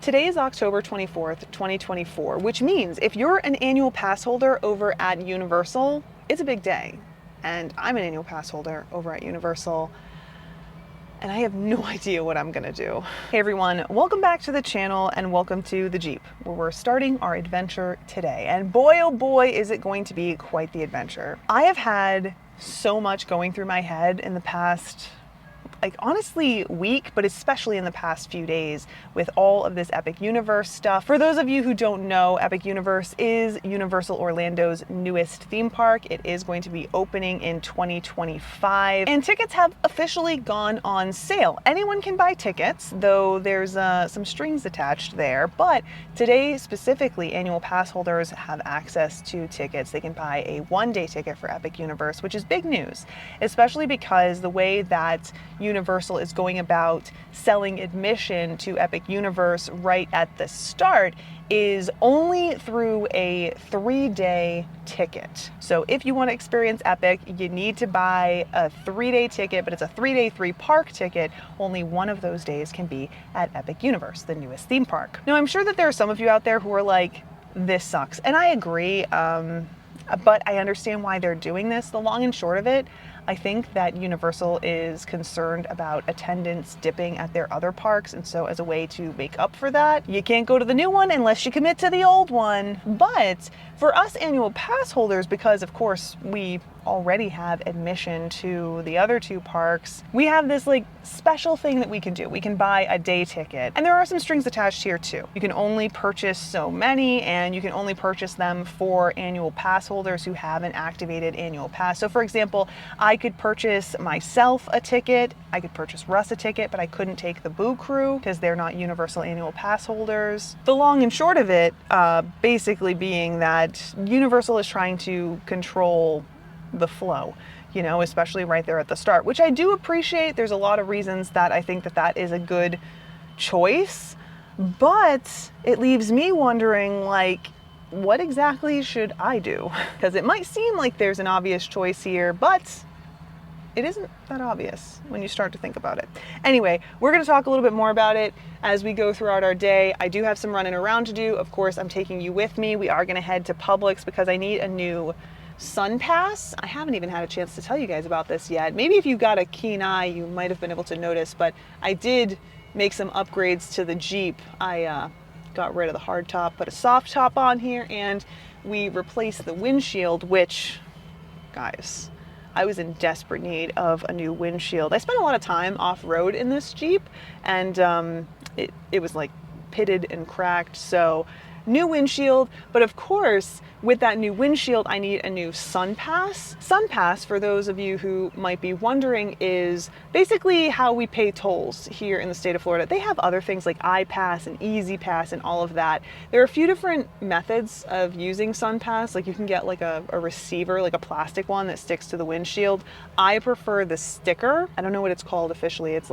Today is October 24th, 2024, which means if you're an annual pass holder over at Universal, it's a big day. And I'm an annual pass holder over at Universal, and I have no idea what I'm gonna do. Hey everyone, welcome back to the channel and welcome to the Jeep, where we're starting our adventure today. And boy, oh boy, is it going to be quite the adventure. I have had so much going through my head in the past, honestly week, but especially in the past few days with all of this Epic Universe stuff. For those of you who don't know, Epic Universe is Universal Orlando's newest theme park. It is going to be opening in 2025 and tickets have officially gone on sale. Anyone can buy tickets, though there's some strings attached there, but today specifically annual pass holders have access to tickets. They can buy a one-day ticket for Epic Universe, which is big news, especially because the way that Universal is going about selling admission to Epic Universe right at the start is only through a 3-day ticket. So if you want to experience Epic, you need to buy a 3-day ticket, but it's a 3-day, 3-park ticket. Only one of those days can be at Epic Universe, the newest theme park. Now, I'm sure that there are some of you out there who are like, this sucks. And I agree, but I understand why they're doing this. The long and short of it, I think that Universal is concerned about attendance dipping at their other parks, and so as a way to make up for that, you can't go to the new one unless you commit to the old one. But for us annual pass holders, because of course we already have admission to the other two parks, we have this special thing that we can do. We can buy a day ticket, and there are some strings attached here too. You can only purchase so many, and you can only purchase them for annual pass holders who have an activated annual pass. So for example, I could purchase myself a ticket, I could purchase Russ a ticket, but I couldn't take the Boo Crew because they're not Universal annual pass holders. The long and short of it basically being that Universal is trying to control the flow, especially right there at the start, which I do appreciate. There's a lot of reasons that I think that that is a good choice, but it leaves me wondering, what exactly should I do? Because it might seem like there's an obvious choice here, but it isn't that obvious when you start to think about it. Anyway, we're going to talk a little bit more about it as we go throughout our day. I do have some running around to do. Of course, I'm taking you with me. We are going to head to Publix because I need a new Sun Pass. I haven't even had a chance to tell you guys about this yet. Maybe if you've got a keen eye, you might have been able to notice, but I did make some upgrades to the Jeep. I got rid of the hard top, put a soft top on here, and we replaced the windshield, which, guys, I was in desperate need of a new windshield. I spent a lot of time off-road in this Jeep, and it was pitted and cracked, so new windshield. But of course, with that new windshield, I need a new Sun Pass. Sun Pass, for those of you who might be wondering, is basically how we pay tolls here in the state of Florida. They have other things like iPass and Easy Pass and all of that. There are a few different methods of using Sun Pass. You can get a receiver, a plastic one that sticks to the windshield. I prefer the sticker. I don't know what it's called officially. It's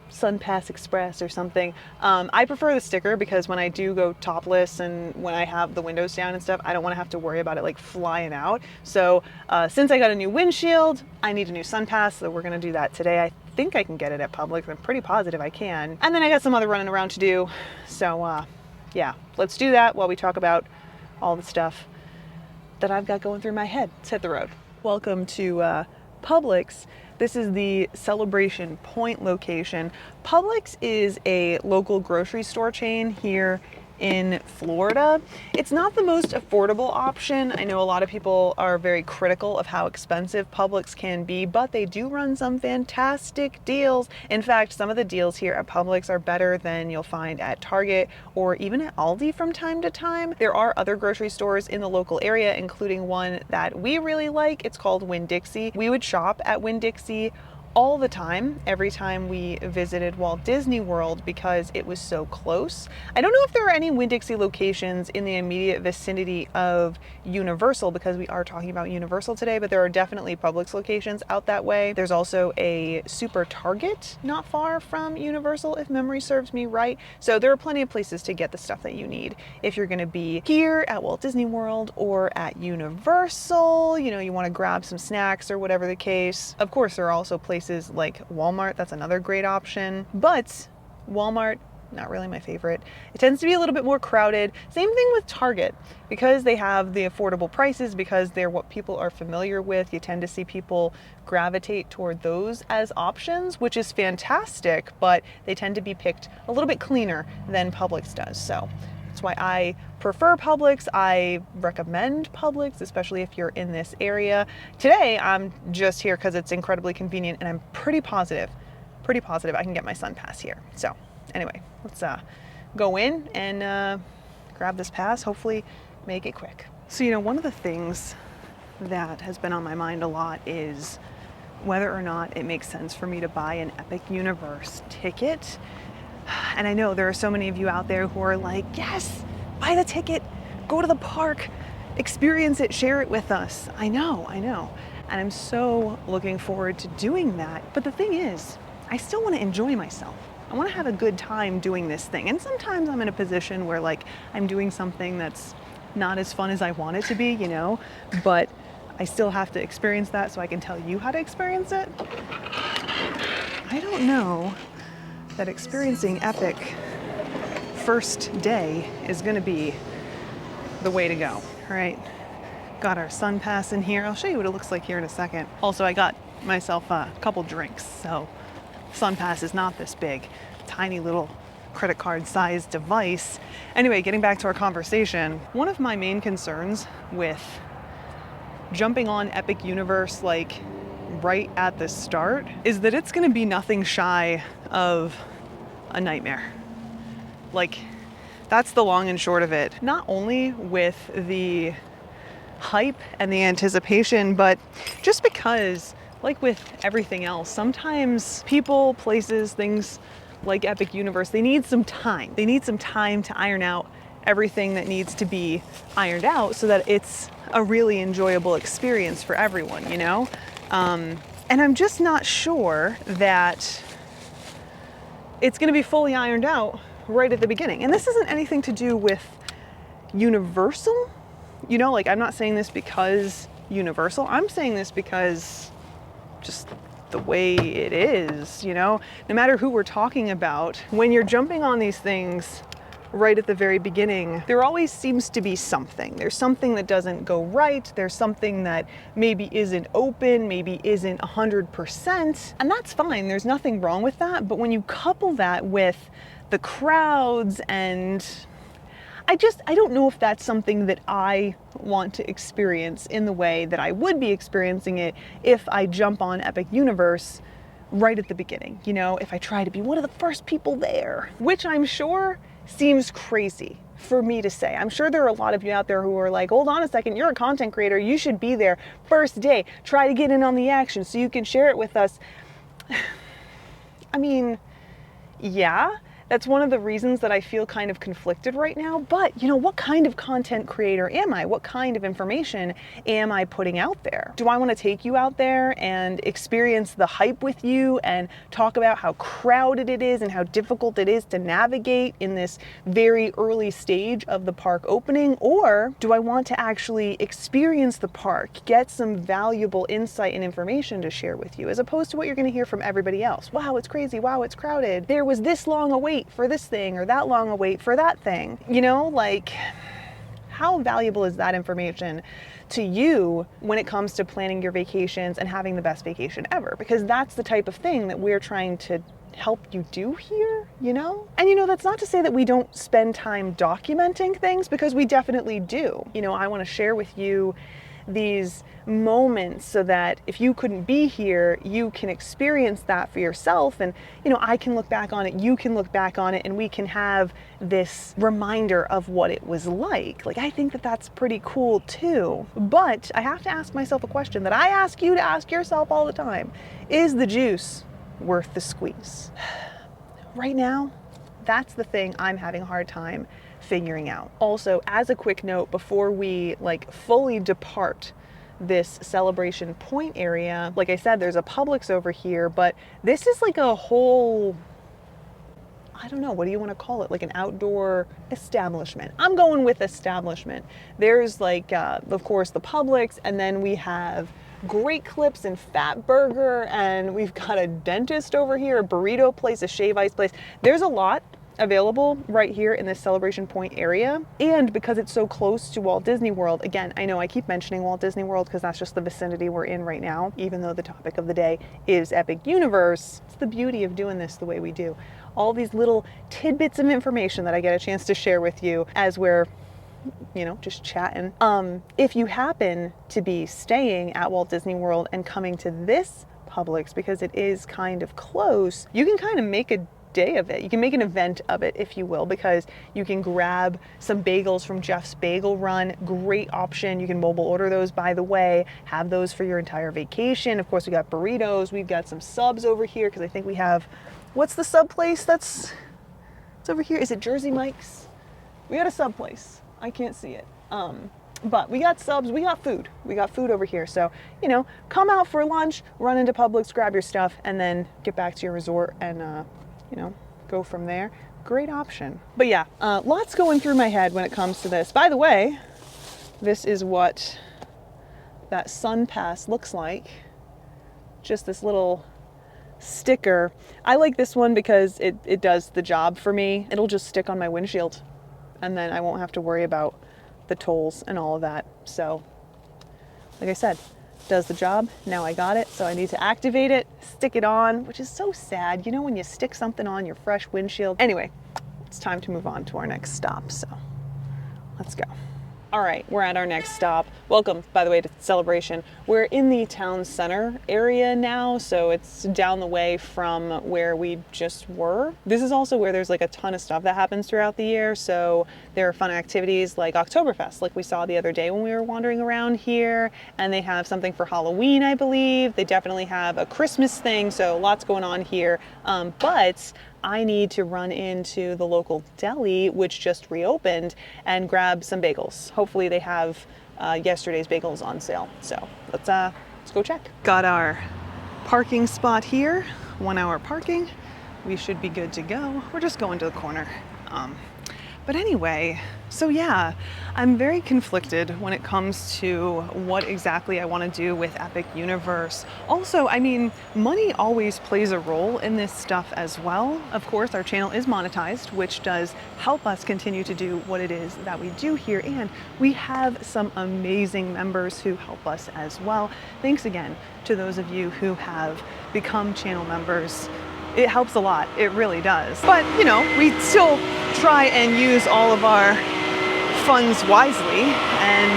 Sun Pass Express or something. I prefer the sticker because when I do go topless and when I have the windows down and stuff, I don't want to have to worry about it flying out. So since I got a new windshield, I need a new Sun Pass, so we're going to do that today. I think I can get it at Publix. I'm pretty positive I can. And then I got some other running around to do. So yeah, let's do that while we talk about all the stuff that I've got going through my head. Let's hit the road. Welcome to Publix. This is the Celebration Point location. Publix is a local grocery store chain here in Florida. It's not the most affordable option. I know a lot of people are very critical of how expensive Publix can be, but they do run some fantastic deals. In fact, some of the deals here at Publix are better than you'll find at Target or even at Aldi from time to time. There are other grocery stores in the local area, including one that we really like. It's called Winn-Dixie. We would shop at Winn-Dixie all the time, every time we visited Walt Disney World, because it was so close. I don't know if there are any Winn-Dixie locations in the immediate vicinity of Universal, because we are talking about Universal today, but there are definitely Publix locations out that way. There's also a Super Target not far from Universal, if memory serves me right. So there are plenty of places to get the stuff that you need if you're going to be here at Walt Disney World or at Universal. You know, you want to grab some snacks or whatever the case. Of course, there are also places like Walmart. That's another great option. But Walmart, not really my favorite. It tends to be a little bit more crowded. Same thing with Target. Because they have the affordable prices, because they're what people are familiar with, you tend to see people gravitate toward those as options, which is fantastic, but they tend to be picked a little bit cleaner than Publix does. So that's why I prefer Publix. I recommend Publix, especially if you're in this area. Today, I'm just here because it's incredibly convenient, and I'm pretty positive I can get my Sun Pass here. So anyway, let's go in and grab this pass, hopefully make it quick. So, one of the things that has been on my mind a lot is whether or not it makes sense for me to buy an Epic Universe ticket. And I know there are so many of you out there who are like, yes, buy the ticket, go to the park, experience it, share it with us. I know. And I'm so looking forward to doing that. But the thing is, I still want to enjoy myself. I want to have a good time doing this thing. And sometimes I'm in a position where I'm doing something that's not as fun as I want it to be, but I still have to experience that so I can tell you how to experience it. I don't know that experiencing Epic first day is going to be the way to go. All right, got our Sun Pass in here. I'll show you what it looks like here in a second. Also, I got myself a couple drinks, so Sun Pass is not this big, tiny little credit card sized device. Anyway, getting back to our conversation, one of my main concerns with jumping on Epic Universe right at the start is that it's going to be nothing shy of a nightmare. That's the long and short of it. Not only with the hype and the anticipation, but just because, like with everything else, sometimes people, places, things like Epic Universe, they need some time. They need some time to iron out everything that needs to be ironed out so that it's a really enjoyable experience for everyone, And I'm just not sure that it's going to be fully ironed out right at the beginning. And this isn't anything to do with Universal. I'm not saying this because Universal. I'm saying this because just the way it is, no matter who we're talking about, when you're jumping on these things right at the very beginning, there always seems to be something. There's something that doesn't go right. There's something that maybe isn't open, maybe isn't 100%. And that's fine. There's nothing wrong with that. But when you couple that with the crowds and I don't know if that's something that I want to experience in the way that I would be experiencing it if I jump on Epic Universe right at the beginning. If I try to be one of the first people there, which I'm sure seems crazy for me to say. I'm sure there are a lot of you out there who are like, hold on a second, you're a content creator. You should be there first day. Try to get in on the action so you can share it with us. I mean, yeah. That's one of the reasons that I feel kind of conflicted right now. But, what kind of content creator am I? What kind of information am I putting out there? Do I want to take you out there and experience the hype with you and talk about how crowded it is and how difficult it is to navigate in this very early stage of the park opening? Or do I want to actually experience the park, get some valuable insight and information to share with you, as opposed to what you're going to hear from everybody else? Wow, it's crazy. Wow, it's crowded. There was this long a wait for this thing or that long a wait for that thing. How valuable is that information to you when it comes to planning your vacations and having the best vacation ever? Because that's the type of thing that we're trying to help you do here, And that's not to say that we don't spend time documenting things, because we definitely do. I want to share with you these moments so that if you couldn't be here, you can experience that for yourself. And, I can look back on it, you can look back on it, and we can have this reminder of what it was like. I think that that's pretty cool too. But I have to ask myself a question that I ask you to ask yourself all the time. Is the juice worth the squeeze? Right now, that's the thing I'm having a hard time figuring out. Also, as a quick note, before we fully depart this celebration point area, like I said, there's a Publix over here, but this is a whole, I don't know, what do you want to call it? An outdoor establishment. I'm going with establishment. There's of course the Publix, and then we have Great Clips and Fat Burger, and we've got a dentist over here, a burrito place, a shave ice place. There's a lot available right here in this Celebration Point area. And because it's so close to Walt Disney World, again, I know I keep mentioning Walt Disney World because that's just the vicinity we're in right now, even though the topic of the day is Epic Universe. It's the beauty of doing this the way we do. All these little tidbits of information that I get a chance to share with you as we're, you know, just chatting. If you happen to be staying at Walt Disney World and coming to this Publix, because it is kind of close, you can kind of make a day of it. You can make an event of it, if you will, because you can grab some bagels from Jeff's Bagel Run. Great option. You can mobile order those, by the way, have those for your entire vacation. Of course, we got burritos. We've got some subs over here because I think we have, what's the sub place it's over here? Is it Jersey Mike's? We got a sub place. I can't see it. But we got subs, we got food. We got food over here. So, you know, come out for lunch, run into Publix, grab your stuff, and then get back to your resort and, you know, go from there. Great option. But yeah, lots going through my head when it comes to this. By the way, this is what that Sun Pass looks like. Just this little sticker. I like this one because it does the job for me. It'll just stick on my windshield and then I won't have to worry about the tolls and all of that. So, like I said, does the job. Now I got it, so I need to activate it, stick it on, which is so sad, you know, when you stick something on your fresh windshield. Anyway, it's time to move on to our next stop, so let's go. All right, we're at our next stop. Welcome, by the way, to Celebration. We're in the town center area now, so it's down the way from where we just were. This is also where there's like a ton of stuff that happens throughout the year, so there are fun activities like Oktoberfest, like we saw the other day when we were wandering around here, and they have something for Halloween, I believe. They definitely have a Christmas thing, so lots going on here, but I need to run into the local deli, which just reopened, and grab some bagels. Hopefully they have yesterday's bagels on sale. So let's go check. Got our parking spot here, 1 hour parking. We should be good to go. We're just going to the corner. But anyway, so yeah, I'm very conflicted when it comes to what exactly I want to do with Epic Universe. Also, I mean, money always plays a role in this stuff as well. Of course, our channel is monetized, which does help us continue to do what it is that we do here. And we have some amazing members who help us as well. Thanks again to those of you who have become channel members. It helps a lot, it really does. But, you know, we still try and use all of our funds wisely, and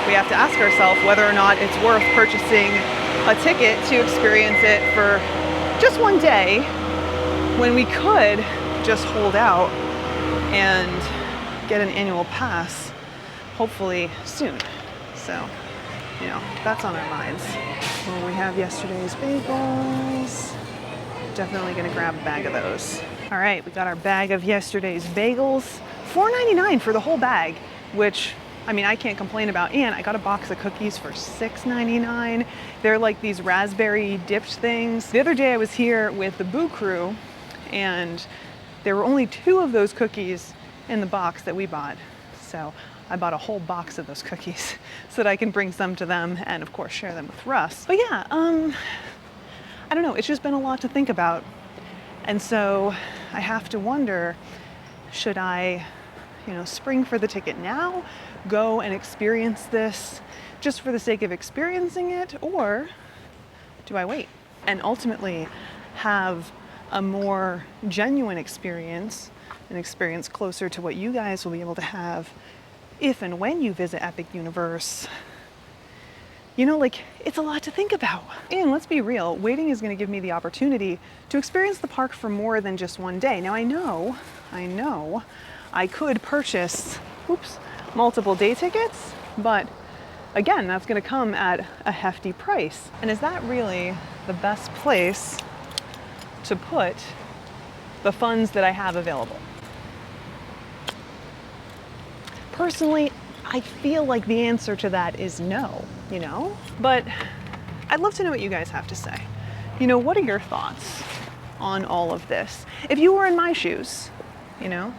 we have to ask ourselves whether or not it's worth purchasing a ticket to experience it for just one day when we could just hold out and get an annual pass, hopefully soon. So, you know, that's on our minds. Well, we have yesterday's bagels. Definitely gonna grab a bag of those. All right, we got our bag of yesterday's bagels. $4.99 for the whole bag, which, I mean, I can't complain about. And I got a box of cookies for $6.99. They're like these raspberry dipped things. The other day I was here with the Boo Crew, and there were only 2 of those cookies in the box that we bought. So I bought a whole box of those cookies so that I can bring some to them and, of course, share them with Russ. But yeah, I don't know, it's just been a lot to think about. And so I have to wonder, should I, you know, spring for the ticket now, go and experience this just for the sake of experiencing it, or do I wait and ultimately have a more genuine experience, an experience closer to what you guys will be able to have if and when you visit Epic Universe? You know, like, it's a lot to think about. And let's be real, waiting is gonna give me the opportunity to experience the park for more than just one day. Now I know I could purchase, multiple day tickets, but again, that's gonna come at a hefty price. And is that really the best place to put the funds that I have available? Personally, I feel like the answer to that is no, you know? But I'd love to know what you guys have to say. You know, what are your thoughts on all of this? If you were in my shoes, you know,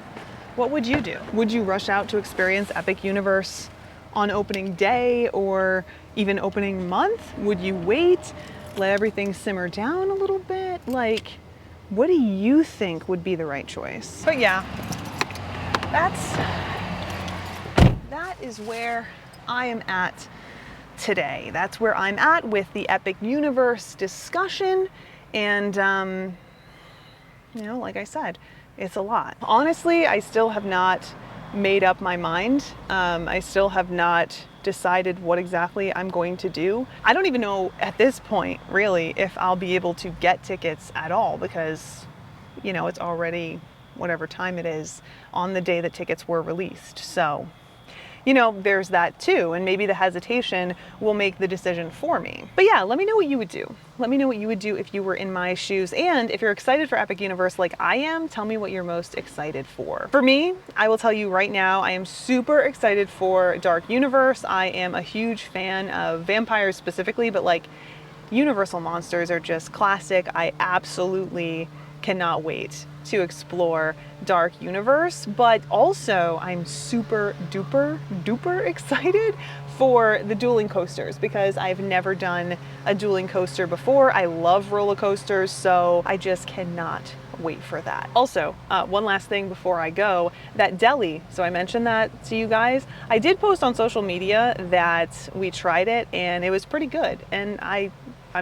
what would you do? Would you rush out to experience Epic Universe on opening day or even opening month? Would you wait, let everything simmer down a little bit? Like, What do you think would be the right choice? But yeah, that is where I am at today. That's where I'm at with the Epic Universe discussion. And, you know, like I said, it's a lot. Honestly, I still have not made up my mind. I still have not decided what exactly I'm going to do. I don't even know at this point, really, if I'll be able to get tickets at all because, you know, it's already whatever time it is on the day that tickets were released. So, you know, there's that too, and maybe the hesitation will make the decision for me. But yeah, let me know what you would do. Let me know what you would do if you were in my shoes, and if you're excited for Epic Universe like I am, tell me what you're most excited for. For me, I will tell you right now, I am super excited for Dark Universe. I am a huge fan of vampires specifically, but like Universal monsters are just classic. I absolutely cannot wait to explore Dark Universe, but also I'm super duper excited for the dueling coasters because I've never done a dueling coaster before. I love roller coasters, so I just cannot wait for that. Also, one last thing before I go, that deli, so I mentioned that to you guys. I did post on social media that we tried it and it was pretty good, and I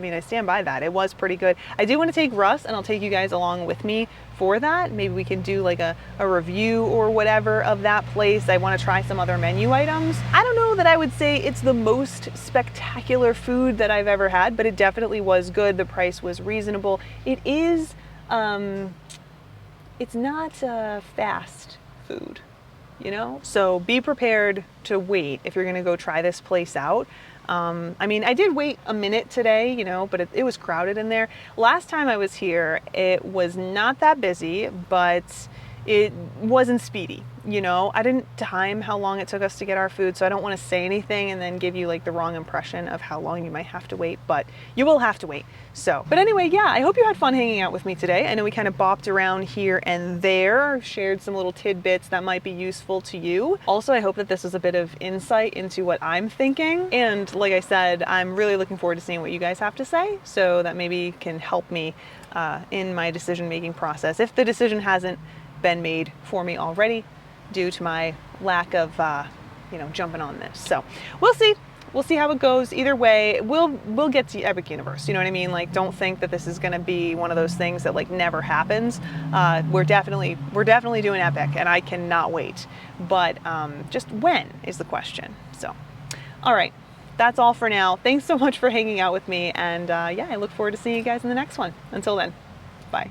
mean, I stand by that. It was pretty good. I do want to take Russ, and I'll take you guys along with me for that. Maybe we can do like a review or whatever of that place. I want to try some other menu items. I don't know that I would say it's the most spectacular food that I've ever had, but it definitely was good. The price was reasonable. It is, it's not fast food, you know? So be prepared to wait if you're going to go try this place out. I mean, I did wait a minute today, you know, but it was crowded in there. Last time I was here, it was not that busy, but it wasn't speedy, you know. I didn't time how long it took us to get our food, so I don't want to say anything and then give you like the wrong impression of how long you might have to wait, but you will have to wait. So, but anyway, yeah, I hope you had fun hanging out with me today. I know we kind of bopped around here and there, shared some little tidbits that might be useful to you. Also, I hope that this was a bit of insight into what I'm thinking. And like I said, I'm really looking forward to seeing what you guys have to say, so that maybe can help me in my decision-making process, if the decision hasn't been made for me already due to my lack of you know, jumping on this. So we'll see how it goes. Either way, we'll get to Epic Universe, you know what I mean? Like, don't think that this is going to be one of those things that like never happens. We're definitely doing Epic, and I cannot wait, but just when is the question. So all right, that's all for now. Thanks so much for hanging out with me, and yeah, I look forward to seeing you guys in the next one. Until then, bye.